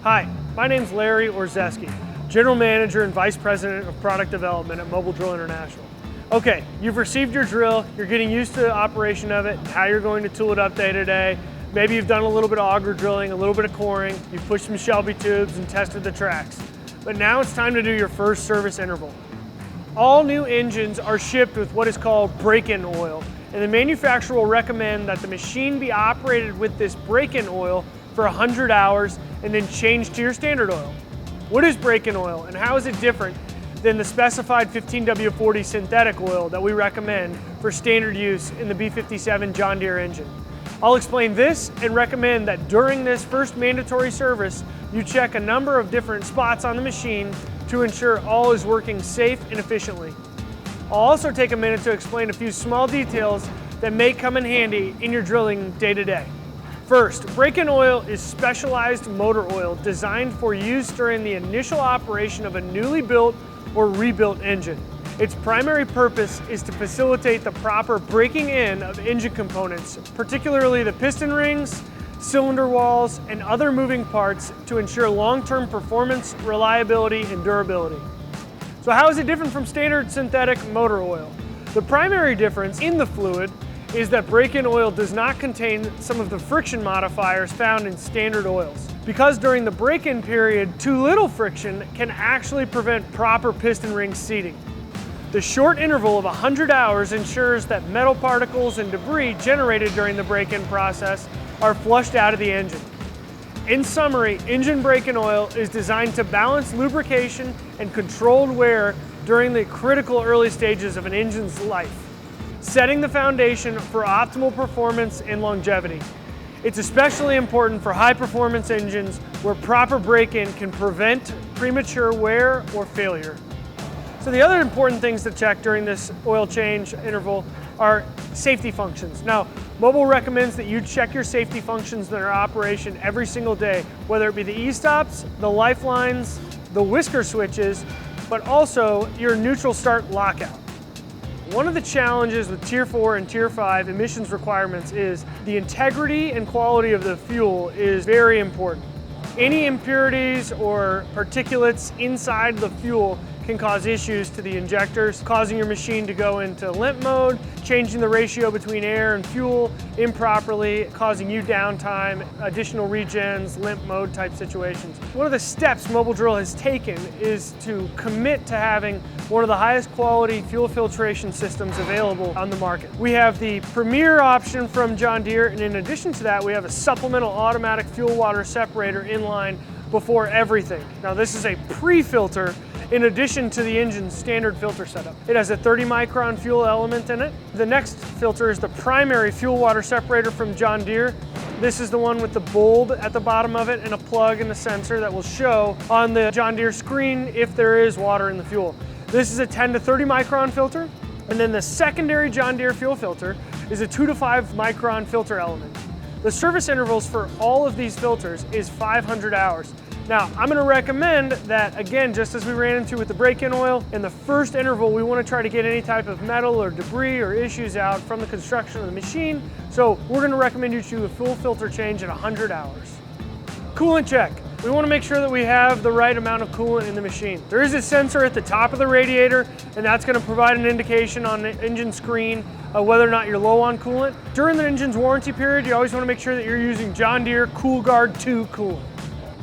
Hi, my name's Larry Orzeske, General Manager and Vice President of Product Development at Mobile Drill International. Okay, you've received your drill, you're getting used to the operation of it, how you're going to tool it up day to day. Maybe you've done a little bit of auger drilling, a little bit of coring, you've pushed some Shelby tubes and tested the tracks. But now it's time to do your first service interval. All new engines are shipped with what is called break-in oil, and the manufacturer will recommend that the machine be operated with this break-in oil for 100 hours and then change to your standard oil. What is break-in oil and how is it different than the specified 15W40 synthetic oil that we recommend for standard use in the B-57 John Deere engine? I'll explain this and recommend that during this first mandatory service, you check a number of different spots on the machine to ensure all is working safe and efficiently. I'll also take a minute to explain a few small details that may come in handy in your drilling day to day. First, break-in oil is specialized motor oil designed for use during the initial operation of a newly built or rebuilt engine. Its primary purpose is to facilitate the proper breaking in of engine components, particularly the piston rings, cylinder walls, and other moving parts to ensure long-term performance, reliability, and durability. So how is it different from standard synthetic motor oil? The primary difference in the fluid is that break-in oil does not contain some of the friction modifiers found in standard oils. Because during the break-in period, too little friction can actually prevent proper piston ring seating. The short interval of 100 hours ensures that metal particles and debris generated during the break-in process are flushed out of the engine. In summary, engine break-in oil is designed to balance lubrication and controlled wear during the critical early stages of an engine's life, setting the foundation for optimal performance and longevity. It's especially important for high-performance engines where proper break-in can prevent premature wear or failure. So the other important things to check during this oil change interval are safety functions. Now, Mobile recommends that you check your safety functions that are in operation every single day, whether it be the E-stops, the lifelines, the whisker switches, but also your neutral start lockout. One of the challenges with Tier 4 and Tier 5 emissions requirements is the integrity and quality of the fuel is very important. Any impurities or particulates inside the fuel can cause issues to the injectors, causing your machine to go into limp mode, changing the ratio between air and fuel improperly, causing you downtime, additional regens, limp mode type situations. One of the steps Mobile Drill has taken is to commit to having one of the highest quality fuel filtration systems available on the market. We have the premier option from John Deere, and in addition to that, we have a supplemental automatic fuel water separator in line before everything. Now this is a pre-filter in addition to the engine's standard filter setup. It has a 30 micron fuel element in it. The next filter is the primary fuel water separator from John Deere. This is the one with the bulb at the bottom of it and a plug and a sensor that will show on the John Deere screen if there is water in the fuel. This is a 10 to 30 micron filter. And then the secondary John Deere fuel filter is a 2 to 5 micron filter element. The service intervals for all of these filters is 500 hours. Now, I'm going to recommend that, again, just as we ran into with the break-in oil, in the first interval, we want to try to get any type of metal or debris or issues out from the construction of the machine. So we're going to recommend you do a full filter change at 100 hours. Coolant check. We want to make sure that we have the right amount of coolant in the machine. There is a sensor at the top of the radiator, and that's going to provide an indication on the engine screen of whether or not you're low on coolant. During the engine's warranty period, you always want to make sure that you're using John Deere CoolGuard 2 coolant.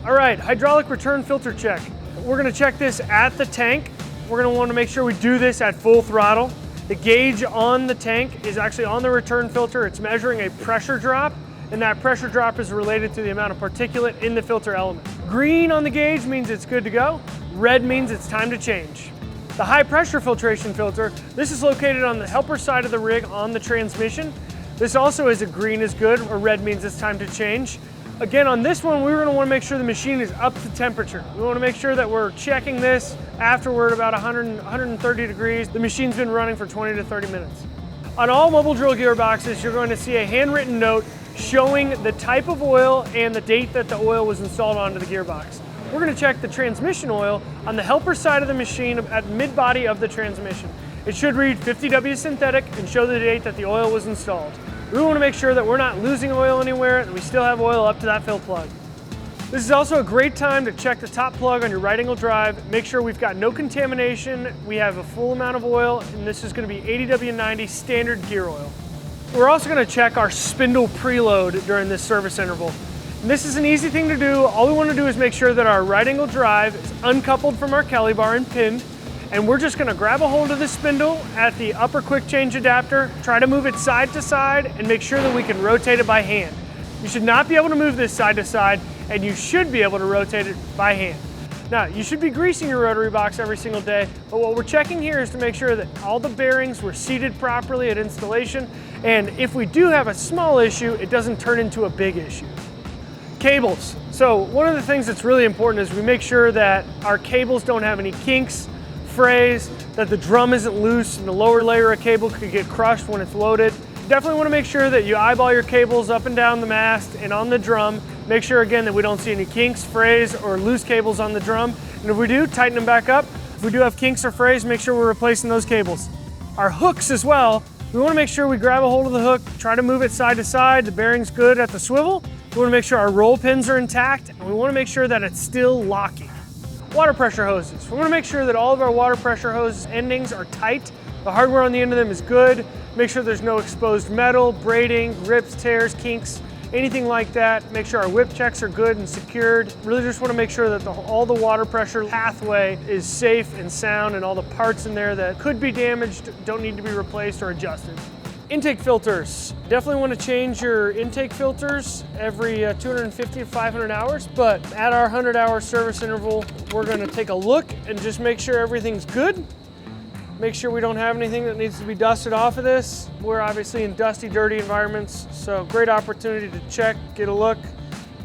All right, hydraulic return filter check. We're gonna check this at the tank. We're gonna want to make sure we do this at full throttle. The gauge on the tank is actually on the return filter. It's measuring a pressure drop, and that pressure drop is related to the amount of particulate in the filter element. Green on the gauge means it's good to go. Red means it's time to change. The high pressure filtration filter, this is located on the helper side of the rig on the transmission. This also is a green is good, or red means it's time to change. Again, on this one, we're going to want to make sure the machine is up to temperature. We want to make sure that we're checking this afterward about 130 degrees. The machine's been running for 20 to 30 minutes. On all Mobile Drill gearboxes, you're going to see a handwritten note showing the type of oil and the date that the oil was installed onto the gearbox. We're going to check the transmission oil on the helper side of the machine at mid-body of the transmission. It should read 50W synthetic and show the date that the oil was installed. We want to make sure that we're not losing oil anywhere, and we still have oil up to that fill plug. This is also a great time to check the top plug on your right angle drive. Make sure we've got no contamination, we have a full amount of oil, and this is going to be 80W90 standard gear oil. We're also going to check our spindle preload during this service interval. And this is an easy thing to do. All we want to do is make sure that our right angle drive is uncoupled from our Kelly bar and pinned. And we're just going to grab a hold of the spindle at the upper quick change adapter, try to move it side to side, and make sure that we can rotate it by hand. You should not be able to move this side to side, and you should be able to rotate it by hand. Now, you should be greasing your rotary box every single day, but what we're checking here is to make sure that all the bearings were seated properly at installation, and if we do have a small issue, it doesn't turn into a big issue. Cables. So one of the things that's really important is we make sure that our cables don't have any kinks, frays, that the drum isn't loose and the lower layer of cable could get crushed when it's loaded. Definitely want to make sure that you eyeball your cables up and down the mast and on the drum. Make sure again that we don't see any kinks, frays, or loose cables on the drum. And if we do, tighten them back up. If we do have kinks or frays, make sure we're replacing those cables. Our hooks as well, we want to make sure we grab a hold of the hook, try to move it side to side, the bearing's good at the swivel. We want to make sure our roll pins are intact, and we want to make sure that it's still locking. Water pressure hoses. We want to make sure that all of our water pressure hose endings are tight. The hardware on the end of them is good. Make sure there's no exposed metal, braiding, rips, tears, kinks, anything like that. Make sure our whip checks are good and secured. Really just want to make sure that all the water pressure pathway is safe and sound, and all the parts in there that could be damaged don't need to be replaced or adjusted. Intake filters. Definitely want to change your intake filters every 250 to 500 hours, but at our 100-hour service interval, we're going to take a look and just make sure everything's good. Make sure we don't have anything that needs to be dusted off of this. We're obviously in dusty, dirty environments, so great opportunity to check, get a look,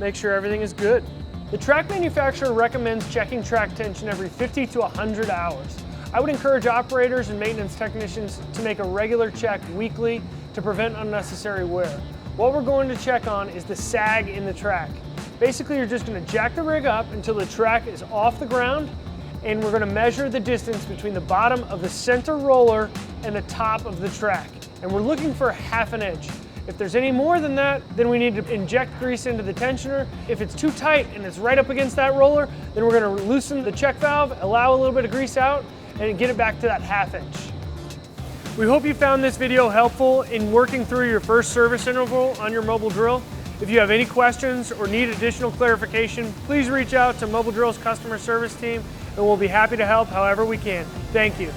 make sure everything is good. The track manufacturer recommends checking track tension every 50 to 100 hours. I would encourage operators and maintenance technicians to make a regular check weekly to prevent unnecessary wear. What we're going to check on is the sag in the track. Basically, you're just going to jack the rig up until the track is off the ground, and we're going to measure the distance between the bottom of the center roller and the top of the track. And we're looking for ½ an inch. If there's any more than that, then we need to inject grease into the tensioner. If it's too tight and it's right up against that roller, then we're going to loosen the check valve, allow a little bit of grease out, and get it back to that ½ inch. We hope you found this video helpful in working through your first service interval on your mobile drill. If you have any questions or need additional clarification, please reach out to Mobile Drill's customer service team, and we'll be happy to help however we can. Thank you.